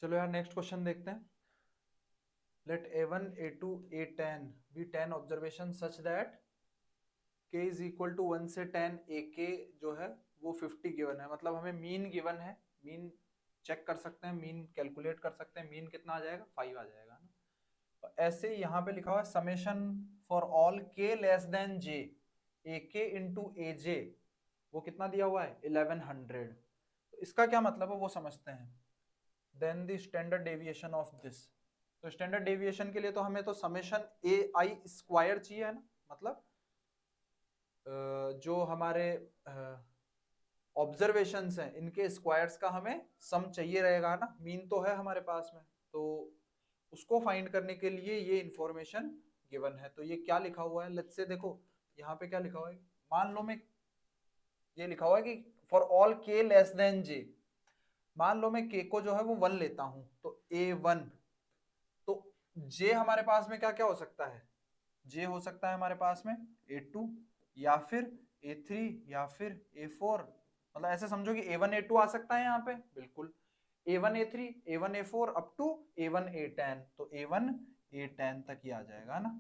चलो यार next question देखते हैं। Let A1 A2 A10 B 10 observation such that k is equal to 1 से 10 AK जो है वो 50 गिवन है। मतलब हमें मीन गिवन है, मीन चेक कर सकते हैं, मीन कैलकुलेट कर सकते हैं, मीन कितना आ जाएगा 5 आ जाएगा ना। तो ऐसे ही यहाँ पे लिखा हुआ है summation for all k less than j AK into AJ, वो कितना दिया हुआ है 1100। तो इसका क्या मतलब है वो समझते हैं। Then the standard deviation of this, तो स्टैंडर्ड डेविएशन के लिए तो हमें तो समेशन AI स्क्वायर चाहिए है ना। मतलब जो हमारे ऑब्जर्वेशंस हैं इनके स्क्वायर्स का हमें सम चाहिए रहेगा ना। मीन तो है हमारे पास में, तो उसको फाइंड करने के लिए ये इंफॉर्मेशन गिवन है। तो ये क्या लिखा हुआ है, लेट्स से देखो यहाँ पे क्या लिखा हुआ है। मान लो मैं, ये लिखा हुआ है कि for all k less than j, मान लो मैं k को जो है वो 1 लेता हूं तो A1, तो j हमारे पास में क्या क्या हो सकता है, j हो सकता है हमारे पास में A2 या फिर A3 या फिर A4। मतलब ऐसे समझो कि A1 A2 आ सकता है यहाँ पे, बिल्कुल A1 A3 A1 A4 up to A1 A10, तो A1 A10 तक ही आ जाएगा ना।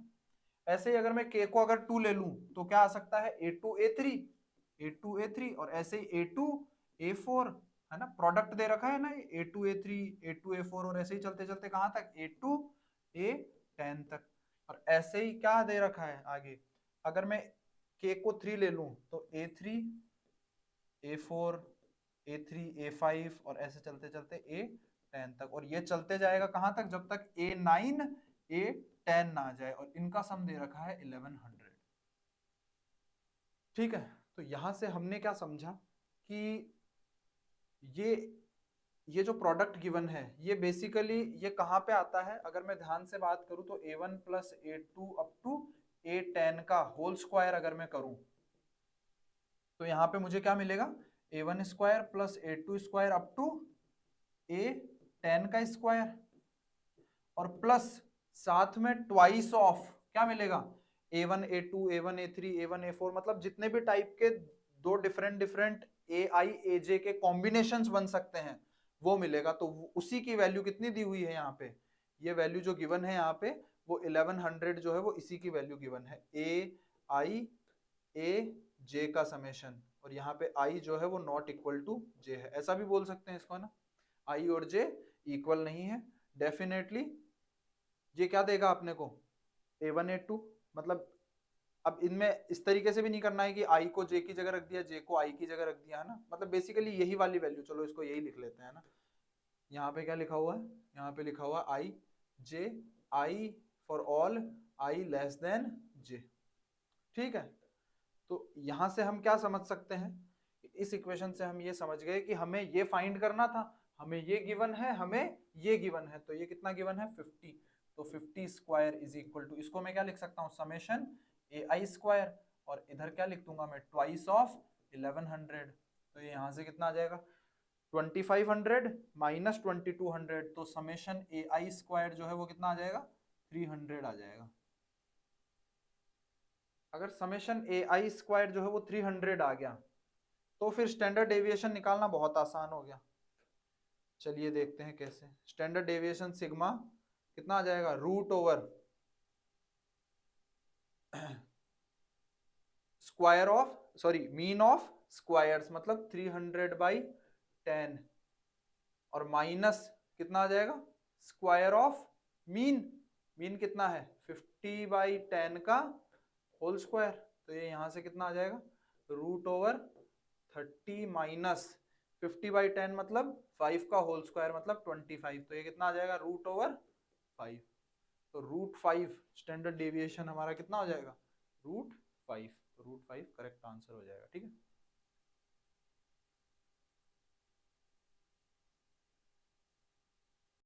ऐसे ही अगर मैं k को अगर 2 ले लूं तो क्या आ सकता है A2 A3 A2 A3, और ऐसे ही A2 A4 है ना, प्रोडक्ट दे रखा है ना A2 A3 A2 A4, और ऐसे ही चलते चलते कहां तक A2 A10 तक। और ऐसे ही क्या दे रखा है आगे, अगर मैं k को 3 ले लूं तो A3 A4 A3 A5, और ऐसे चलते चलते A10 तक, और ये चलते जाएगा कहां तक, जब तक A9 A10 ना आ जाए, और इनका सम दे रखा है 1100। ठीक है, तो यहां से हमने क्या समझा कि ये ये जो प्रोडक्ट गिवन है ये बेसिकली ये कहाँ पे आता है। अगर मैं ध्यान से बात करूं तो A1 plus A2 up to A10 का होल स्क्वायर अगर मैं करूं तो यहाँ पे मुझे क्या मिलेगा, A1 square plus A2 square up to A10 का स्क्वायर, और प्लस साथ में ट्वाइस ऑफ क्या मिलेगा, A1 A2 A1 A3 A1 A4, मतलब जितने भी टाइप के दो डिफरेंट डिफरेंट AI AJ के कॉम्बिनेशंस बन सकते हैं वो मिलेगा। तो उसी की वैल्यू कितनी दी हुई है यहाँ पे, ये वैल्यू जो गिवन है यहाँ पे वो 1100 जो है वो इसी की वैल्यू गिवन है, AI AJ का समेशन, और यहाँ पे I जो है वो नॉट इक्वल टू J है, ऐसा भी बोल सकते हैं इसको ना। I और J इक्वल नहीं है डेफिनेटली। ये क्या देगा अपने को A1 A2, मतलब अब इनमें इस तरीके से भी नहीं करना है कि I को J की जगह रख दिया J को I की जगह रख दिया है ना, मतलब बेसिकली यही वाली वैल्यू, चलो इसको यही लिख लेते हैं ना। यहाँ पे क्या लिखा हुआ है, यहाँ पे लिखा हुआ I J I for all I less than J। ठीक है, तो यहां से हम क्या समझ सकते हैं, इस इक्वेशन से हम ये समझ गए कि हमें ये फाइंड करना था, हमें ये गिवन है, हमें ये गिवन है, तो ये कितना गिवन है 50, तो 50 स्क्वायर इज इक्वल टू, इसको मैं क्या लिख सकता हूँ समेशन AI स्क्वायर, और इधर क्या लिख दूंगा मैं ट्वाइस ऑफ 1100। तो ये यहां से कितना आ जाएगा 2500 माइनस 2200, तो समेशन AI स्क्वायर जो है वो कितना आ जाएगा 300 आ जाएगा। अगर समेशन AI स्क्वायर जो है वो 300 आ गया तो फिर स्टैंडर्ड डेविएशन निकालना बहुत आसान हो गया। चलिए देखते हैं कैसे। स्टैंडर्ड डेविएशन सिग्मा कितना आ जाएगा, root over square of, sorry mean of squares, मतलब 300/10, और माइनस कितना आ जाएगा स्क्वायर ऑफ मीन, मीन कितना है 50/10 का होल स्क्वायर, तो ये यहां से कितना आ जाएगा रूट ओवर 30 माइनस 50/10 मतलब 5 का होल स्क्वायर मतलब 25, तो ये कितना आ जाएगा रूट ओवर 5। तो रूट 5 स्टैंडर्ड डेविएशन हमारा कितना हो जाएगा रूट 5, तो रूट 5 करेक्ट आंसर हो जाएगा। ठीक है।